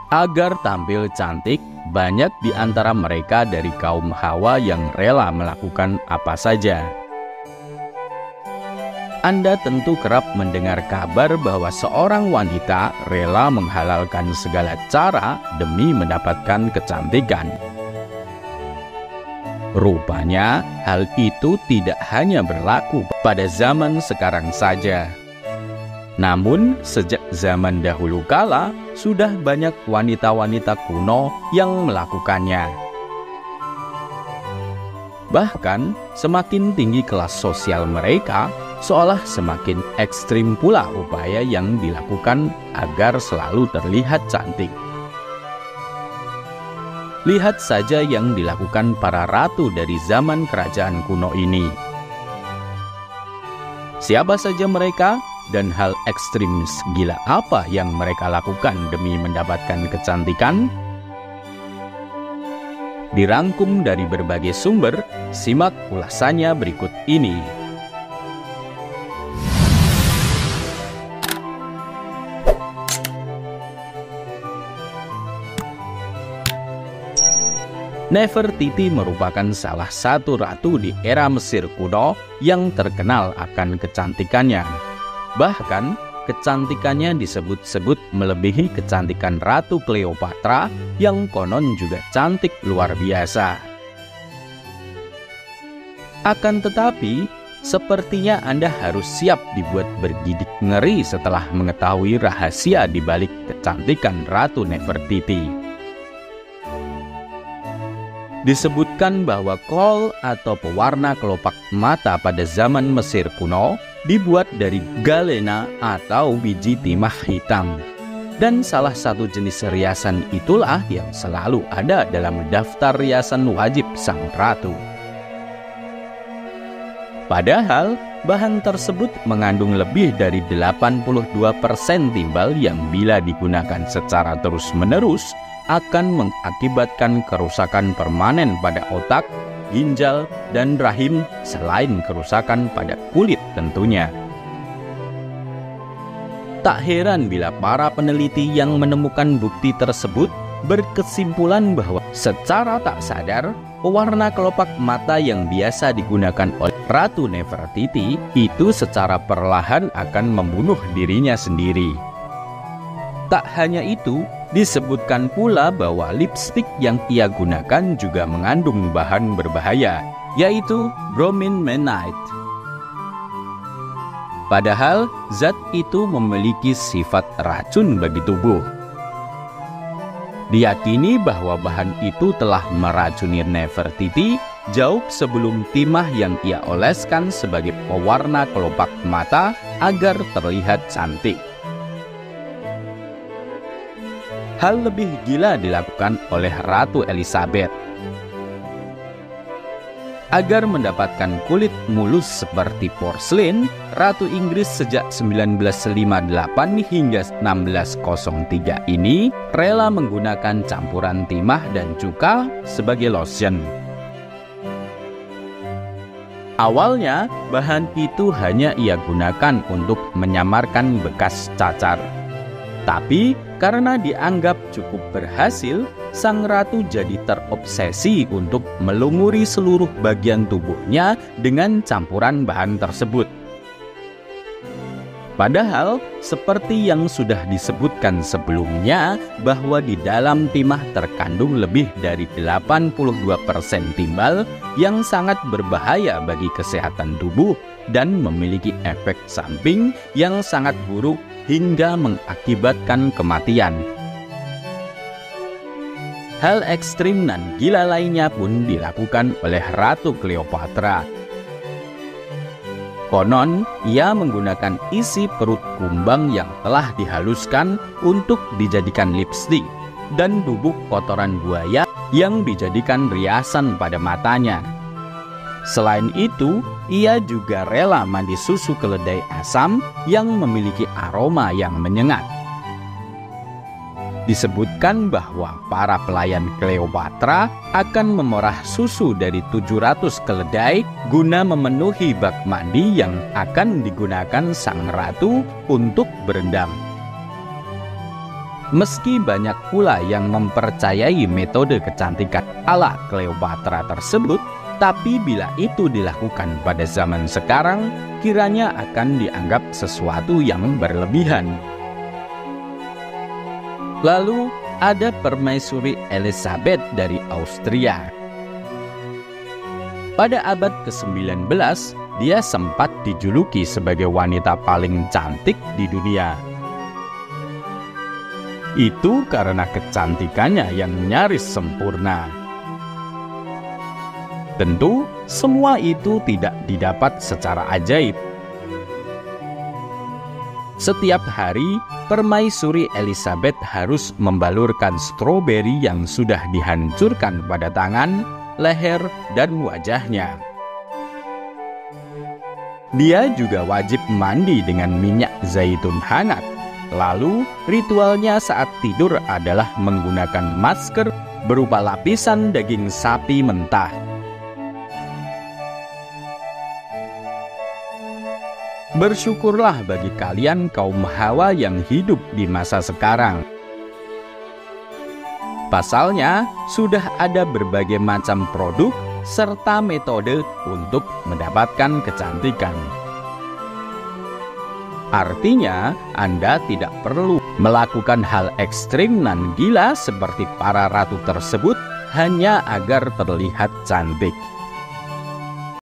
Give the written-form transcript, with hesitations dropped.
Agar tampil cantik, banyak di antara mereka dari kaum Hawa yang rela melakukan apa saja. Anda tentu kerap mendengar kabar bahwa seorang wanita rela menghalalkan segala cara demi mendapatkan kecantikan. Rupanya, hal itu tidak hanya berlaku pada zaman sekarang saja. Namun, sejak zaman dahulu kala, sudah banyak wanita-wanita kuno yang melakukannya. Bahkan, semakin tinggi kelas sosial mereka, seolah semakin ekstrim pula upaya yang dilakukan agar selalu terlihat cantik. Lihat saja yang dilakukan para ratu dari zaman kerajaan kuno ini. Siapa saja mereka? Dan hal ekstrim gila apa yang mereka lakukan demi mendapatkan kecantikan? Dirangkum dari berbagai sumber, simak ulasannya berikut ini. Nefertiti merupakan salah satu ratu di era Mesir kuno yang terkenal akan kecantikannya. Bahkan, kecantikannya disebut-sebut melebihi kecantikan Ratu Cleopatra yang konon juga cantik luar biasa. Akan tetapi, sepertinya Anda harus siap dibuat bergidik ngeri setelah mengetahui rahasia di balik kecantikan Ratu Nefertiti. Disebutkan bahwa kol atau pewarna kelopak mata pada zaman Mesir kuno dibuat dari galena atau biji timah hitam. Dan salah satu jenis riasan itulah yang selalu ada dalam daftar riasan wajib sang ratu. Padahal, bahan tersebut mengandung lebih dari 82% timbal yang bila digunakan secara terus-menerus akan mengakibatkan kerusakan permanen pada otak, ginjal, dan rahim selain kerusakan pada kulit tentunya. Tak heran bila para peneliti yang menemukan bukti tersebut berkesimpulan bahwa secara tak sadar, pewarna kelopak mata yang biasa digunakan oleh Ratu Nefertiti itu secara perlahan akan membunuh dirinya sendiri. Tak hanya itu, disebutkan pula bahwa lipstik yang ia gunakan juga mengandung bahan berbahaya, yaitu brominamide. Padahal, zat itu memiliki sifat racun bagi tubuh. Diyakini bahwa bahan itu telah meracuni Nefertiti jauh sebelum timah yang ia oleskan sebagai pewarna kelopak mata agar terlihat cantik. Hal lebih gila dilakukan oleh Ratu Elizabeth. Agar mendapatkan kulit mulus seperti porselin, Ratu Inggris sejak 1958 hingga 1603 ini rela menggunakan campuran timah dan cuka sebagai lotion. Awalnya, bahan itu hanya ia gunakan untuk menyamarkan bekas cacar. Tapi, karena dianggap cukup berhasil, sang ratu jadi terobsesi untuk melumuri seluruh bagian tubuhnya dengan campuran bahan tersebut. Padahal, seperti yang sudah disebutkan sebelumnya, bahwa di dalam timah terkandung lebih dari 82% timbal yang sangat berbahaya bagi kesehatan tubuh dan memiliki efek samping yang sangat buruk hingga mengakibatkan kematian. Hal ekstrim dan gila lainnya pun dilakukan oleh Ratu Cleopatra. Konon, ia menggunakan isi perut kumbang yang telah dihaluskan untuk dijadikan lipstik dan bubuk kotoran buaya yang dijadikan riasan pada matanya. Selain itu, ia juga rela mandi susu keledai asam yang memiliki aroma yang menyengat. Disebutkan bahwa para pelayan Cleopatra akan memerah susu dari 700 keledai guna memenuhi bak mandi yang akan digunakan sang ratu untuk berendam. Meski banyak pula yang mempercayai metode kecantikan ala Cleopatra tersebut, tapi bila itu dilakukan pada zaman sekarang, kiranya akan dianggap sesuatu yang berlebihan. Lalu ada Permaisuri Elizabeth dari Austria. Pada abad ke-19, dia sempat dijuluki sebagai wanita paling cantik di dunia. Itu karena kecantikannya yang nyaris sempurna. Tentu, semua itu tidak didapat secara ajaib. Setiap hari, Permaisuri Elizabeth harus membalurkan stroberi yang sudah dihancurkan pada tangan, leher, dan wajahnya. Dia juga wajib mandi dengan minyak zaitun hangat. Lalu, ritualnya saat tidur adalah menggunakan masker berupa lapisan daging sapi mentah. Bersyukurlah bagi kalian kaum Hawa yang hidup di masa sekarang. Pasalnya, sudah ada berbagai macam produk serta metode untuk mendapatkan kecantikan. Artinya, Anda tidak perlu melakukan hal ekstrim dan gila seperti para ratu tersebut hanya agar terlihat cantik.